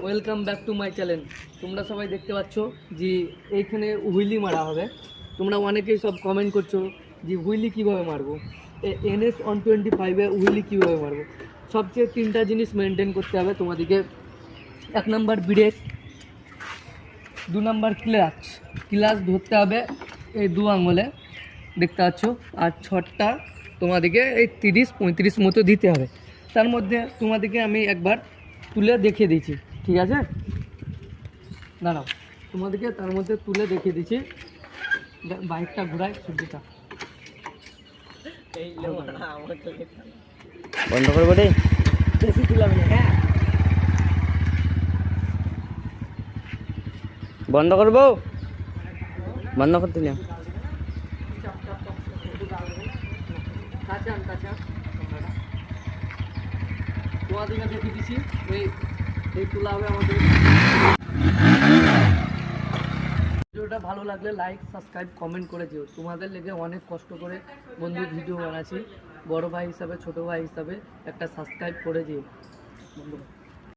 Welcome back to my channel. তোমরা সবাই দেখতে পাচ্ছ যে এইখানে হুইলি মারা হবে। তোমরা অনেকেই সব কমেন্ট করছো যে হুইলি কীভাবে মারবো, NS 125-এ হুইলি কীভাবে মারবো। সবচেয়ে তিনটা জিনিস মেনটেন করতে হবে তোমাদেরকে। 1 নম্বর ব্রেক, 2 নম্বর ক্লাচ ধরতে হবে এই 2 আঙুলে দেখতে পাচ্ছ, আর ছটটা তোমাদেরকে এই 30-35 মতো দিতে হবে। তার মধ্যে তোমাদেরকে আমি একবার তুলে দেখিয়ে দিচ্ছি, ঠিক আছে? দাঁড়াও, তোমাদেরকে তার মধ্যে তুলে দেখিয়ে দিচ্ছি। বাইকটা ঘুরাই, সূর্যটা বন্ধ করবো রে, বেশি তুলাম না। হ্যাঁ, বন্ধ করবো, বন্ধ করতে দিলাম। তোমাদেরকে দেখিয়ে দিচ্ছি। এই তোলা হবে আমাদের। ভিডিওটা ভালো লাগলে লাইক, সাবস্ক্রাইব, কমেন্ট করে দিও। তোমাদের লেগে অনেক কষ্ট করে বন্ধু ভিডিও বানাচ্ছি। বড় ভাই হিসাবে, ছোট ভাই হিসাবে একটা সাবস্ক্রাইব করে দিও বন্ধু।